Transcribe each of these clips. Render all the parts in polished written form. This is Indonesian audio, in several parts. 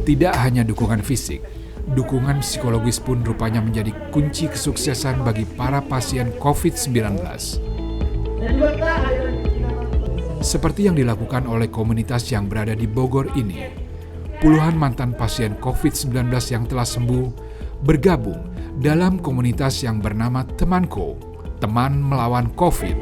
Tidak hanya dukungan fisik, dukungan psikologis pun rupanya menjadi kunci kesuksesan bagi para pasien COVID-19. Seperti yang dilakukan oleh komunitas yang berada di Bogor ini, puluhan mantan pasien COVID-19 yang telah sembuh bergabung dalam komunitas yang bernama Temanko, Teman Melawan COVID.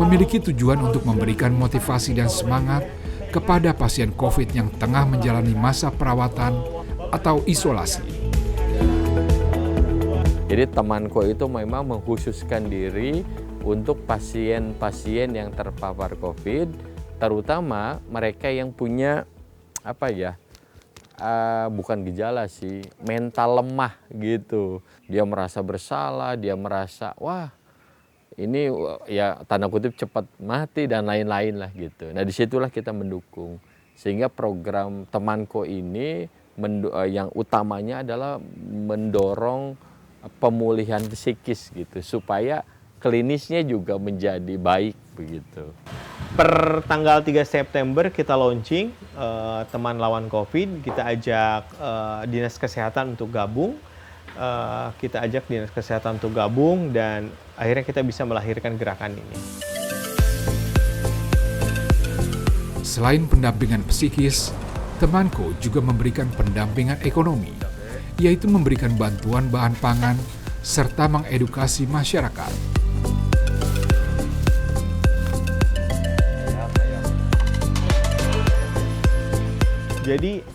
Memiliki tujuan untuk memberikan motivasi dan semangat kepada pasien COVID yang tengah menjalani masa perawatan atau isolasi. Jadi Temanko itu memang mengkhususkan diri untuk pasien-pasien yang terpapar COVID, terutama mereka yang punya bukan gejala sih, mental lemah gitu. Dia merasa bersalah, dia merasa ini ya tanda kutip cepat mati dan lain-lain lah gitu. Nah disitulah kita mendukung. Sehingga program Temanko ini yang utamanya adalah mendorong pemulihan psikis gitu. Supaya klinisnya juga menjadi baik begitu. Per tanggal 3 September kita launching Teman Lawan COVID. Kita ajak Dinas Kesehatan untuk gabung. Kita ajak Dinas Kesehatan untuk gabung dan akhirnya kita bisa melahirkan gerakan ini. Selain pendampingan psikis, Temanko juga memberikan pendampingan ekonomi, yaitu memberikan bantuan bahan pangan serta mengedukasi masyarakat. Jadi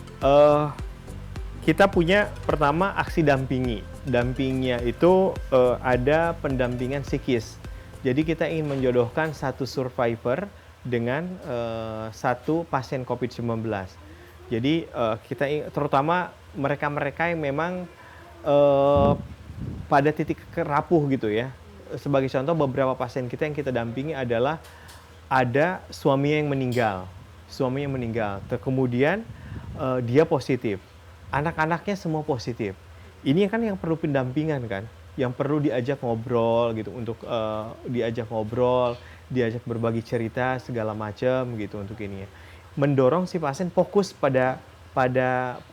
kita punya pertama aksi dampingi. Dampingnya itu ada pendampingan psikis. Jadi kita ingin menjodohkan satu survivor dengan satu pasien COVID-19. Jadi kita terutama mereka-mereka yang memang pada titik rapuh gitu ya. Sebagai contoh beberapa pasien kita yang kita dampingi adalah ada suaminya yang meninggal. Kemudian dia positif. Anak-anaknya semua positif. Ini kan yang perlu pendampingan kan, yang perlu diajak ngobrol gitu, untuk diajak berbagi cerita segala macam gitu untuk ini. Mendorong si pasien fokus pada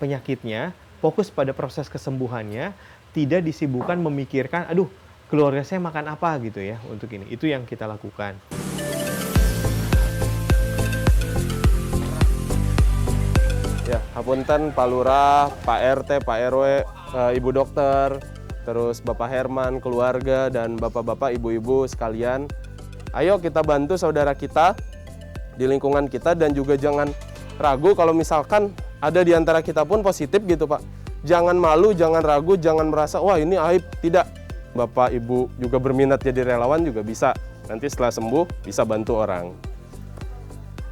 penyakitnya, fokus pada proses kesembuhannya, tidak disibukkan memikirkan, aduh keluarga saya makan apa gitu ya untuk ini. Itu yang kita lakukan. Ya, hapunten Pak Lurah, Pak RT, Pak RW, Ibu Dokter, terus Bapak Herman, keluarga, dan Bapak-Bapak, Ibu-Ibu sekalian. Ayo kita bantu saudara kita di lingkungan kita dan juga jangan ragu kalau misalkan ada di antara kita pun positif gitu Pak. Jangan malu, jangan ragu, jangan merasa, wah ini aib. Tidak, Bapak, Ibu juga berminat jadi relawan juga bisa. Nanti setelah sembuh bisa bantu orang.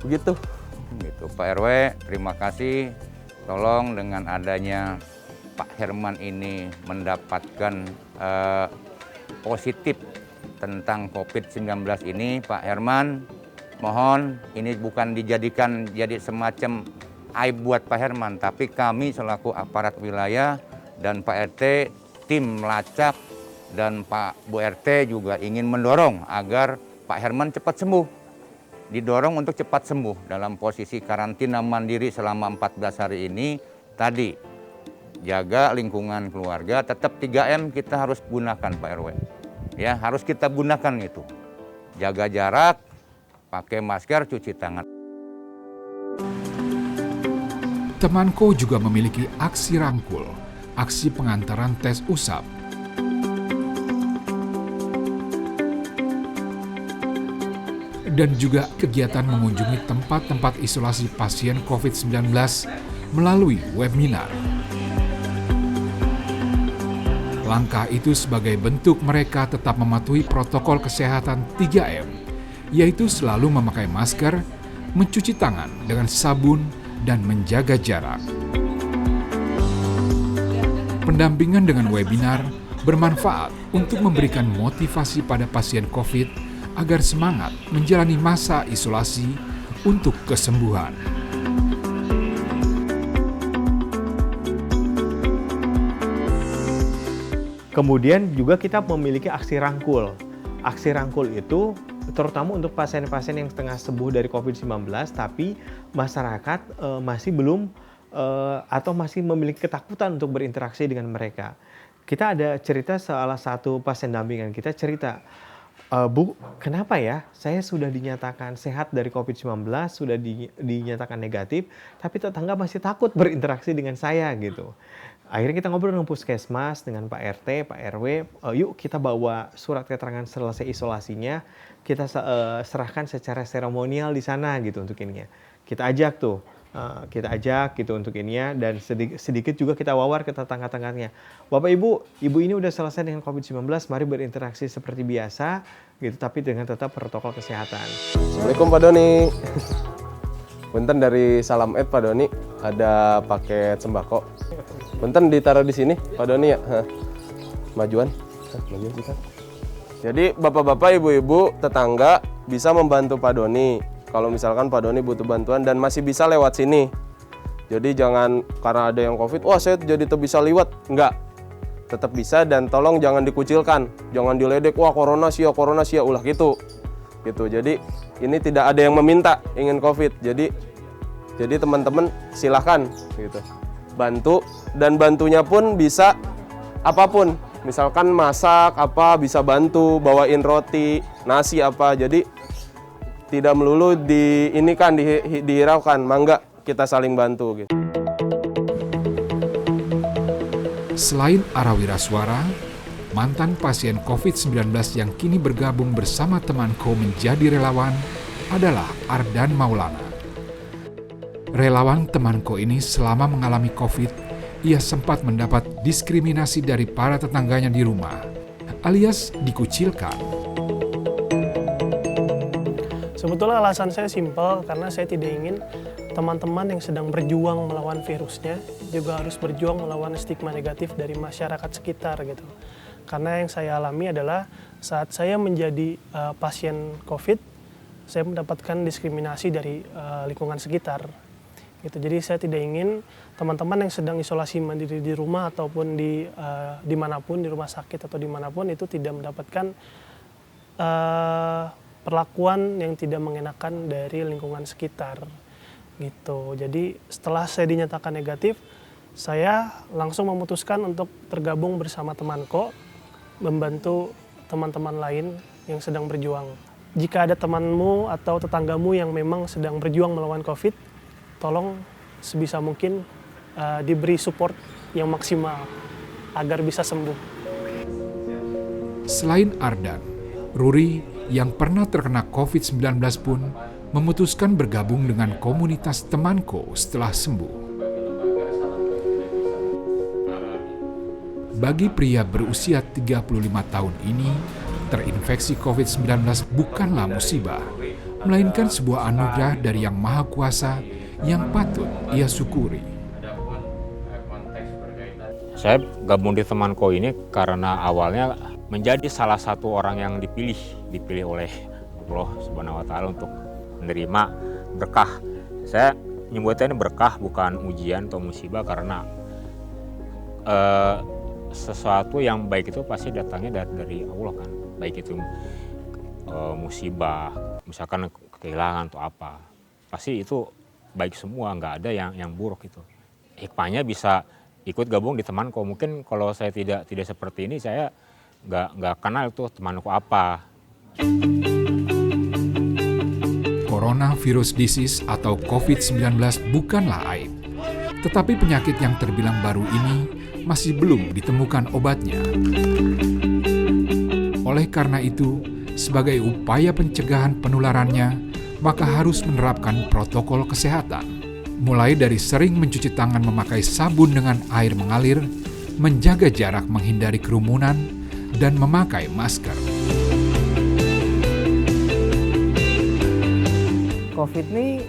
Begitu. Gitu, Pak RW, terima kasih. Tolong dengan adanya Pak Herman ini mendapatkan positif tentang COVID-19 ini, Pak Herman, mohon ini bukan dijadikan jadi semacam aib buat Pak Herman, tapi kami selaku aparat wilayah dan Pak RT, tim Lacak dan Pak Bu RT juga ingin mendorong agar Pak Herman cepat sembuh. Didorong untuk cepat sembuh dalam posisi karantina mandiri selama 14 hari ini. Tadi, jaga lingkungan keluarga, tetap 3M kita harus gunakan Pak RW. Ya, harus kita gunakan itu. Jaga jarak, pakai masker, cuci tangan. Temanko juga memiliki aksi rangkul, aksi pengantaran tes usap. Dan juga kegiatan mengunjungi tempat-tempat isolasi pasien COVID-19 melalui webinar. Langkah itu sebagai bentuk mereka tetap mematuhi protokol kesehatan 3M, yaitu selalu memakai masker, mencuci tangan dengan sabun, dan menjaga jarak. Pendampingan dengan webinar bermanfaat untuk memberikan motivasi pada pasien COVID agar semangat menjalani masa isolasi untuk kesembuhan. Kemudian juga kita memiliki aksi rangkul. Aksi rangkul itu terutama untuk pasien-pasien yang setengah sembuh dari COVID-19, tapi masyarakat masih belum atau masih memiliki ketakutan untuk berinteraksi dengan mereka. Kita ada cerita salah satu pasien dampingan kita cerita, Bu, kenapa ya saya sudah dinyatakan sehat dari COVID-19, sudah dinyatakan negatif, tapi tetangga masih takut berinteraksi dengan saya gitu. Akhirnya kita ngobrol dengan puskesmas, dengan Pak RT, Pak RW, yuk kita bawa surat keterangan selesai isolasinya, kita serahkan secara seremonial di sana gitu untuk ininya. Kita ajak tuh. Kita ajak gitu untuk ininya, dan sedikit juga kita wawar ke tetangga-tetangganya. Bapak Ibu ini udah selesai dengan COVID-19, mari berinteraksi seperti biasa gitu, tapi dengan tetap protokol kesehatan. Assalamualaikum Pak Doni. Punten dari Salam Ed Pak Doni, ada paket sembako. Punten ditaruh di sini Pak Doni ya. Majuan kita. Jadi bapak-bapak, ibu-ibu, tetangga bisa membantu Pak Doni. Kalau misalkan Pak Doni butuh bantuan dan masih bisa lewat sini. Jadi jangan karena ada yang COVID, wah saya jadi bisa liwat. Enggak, tetap bisa, dan tolong jangan dikucilkan. Jangan diledek, wah corona sih ya, ulah gitu. Jadi ini tidak ada yang meminta ingin COVID. Jadi teman-teman silahkan gitu. Bantu, dan bantunya pun bisa apapun. Misalkan masak apa, bisa bantu, bawain roti, nasi apa. Jadi tidak melulu dihiraukan, mangga kita saling bantu gitu. Selain Ara Wiraswara, mantan pasien COVID-19 yang kini bergabung bersama temanku menjadi relawan adalah Ardan Maulana. Relawan temanku ini selama mengalami COVID, ia sempat mendapat diskriminasi dari para tetangganya di rumah, alias dikucilkan. Sebetulnya alasan saya simpel, karena saya tidak ingin teman-teman yang sedang berjuang melawan virusnya juga harus berjuang melawan stigma negatif dari masyarakat sekitar gitu. Karena yang saya alami adalah saat saya menjadi pasien COVID, saya mendapatkan diskriminasi dari lingkungan sekitar. Gitu. Jadi saya tidak ingin teman-teman yang sedang isolasi mandiri di rumah ataupun dimanapun, di rumah sakit atau dimanapun, itu tidak mendapatkan perlakuan yang tidak mengenakan dari lingkungan sekitar gitu. Jadi setelah saya dinyatakan negatif, saya langsung memutuskan untuk tergabung bersama temanku, membantu teman-teman lain yang sedang berjuang. Jika ada temanmu atau tetanggamu yang memang sedang berjuang melawan COVID, tolong sebisa mungkin diberi support yang maksimal agar bisa sembuh. Selain Ardan, Ruri yang pernah terkena COVID-19 pun memutuskan bergabung dengan komunitas temanku setelah sembuh. Bagi pria berusia 35 tahun ini, terinfeksi COVID-19 bukanlah musibah, melainkan sebuah anugerah dari Yang Maha Kuasa yang patut ia syukuri. Saya gabung di temanku ini karena awalnya menjadi salah satu orang yang dipilih oleh Allah Subhanahu wa Ta'ala untuk menerima berkah. Saya nyebutnya ini berkah, bukan ujian atau musibah, karena sesuatu yang baik itu pasti datangnya dari Allah kan. Baik itu musibah, misalkan kehilangan atau apa, pasti itu baik semua, nggak ada yang buruk itu. Hikmahnya bisa ikut gabung di temanku. Mungkin kalau saya tidak seperti ini, saya nggak kenal tuh temanku apa. Coronavirus disease atau COVID-19 bukanlah aib, tetapi penyakit yang terbilang baru ini masih belum ditemukan obatnya. Oleh karena itu, sebagai upaya pencegahan penularannya, maka harus menerapkan protokol kesehatan, mulai dari sering mencuci tangan memakai sabun dengan air mengalir, menjaga jarak menghindari kerumunan, dan memakai masker. COVID ini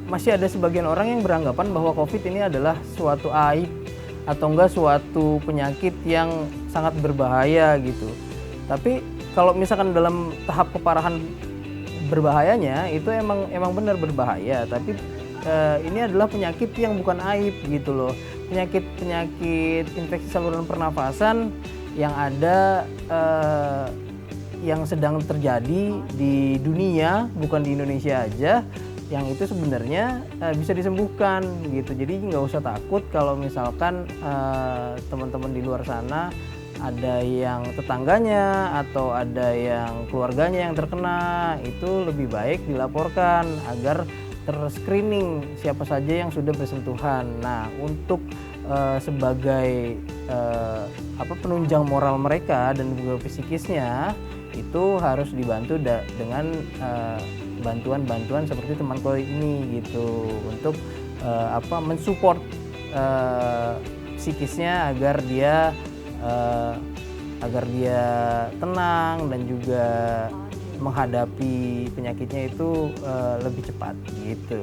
masih ada sebagian orang yang beranggapan bahwa COVID ini adalah suatu aib atau enggak suatu penyakit yang sangat berbahaya gitu. Tapi kalau misalkan dalam tahap keparahan berbahayanya itu emang benar berbahaya, tapi ini adalah penyakit yang bukan aib gitu loh. Penyakit infeksi saluran pernafasan yang ada yang sedang terjadi di dunia, bukan di Indonesia aja, yang itu sebenarnya bisa disembuhkan gitu. Jadi nggak usah takut kalau misalkan teman-teman di luar sana ada yang tetangganya atau ada yang keluarganya yang terkena, itu lebih baik dilaporkan agar terscreening siapa saja yang sudah bersentuhan. Nah, untuk sebagai penunjang moral mereka dan juga psikisnya itu harus dibantu dengan bantuan-bantuan seperti teman koi ini gitu, untuk mensupport psikisnya agar dia tenang dan juga menghadapi penyakitnya itu lebih cepat gitu.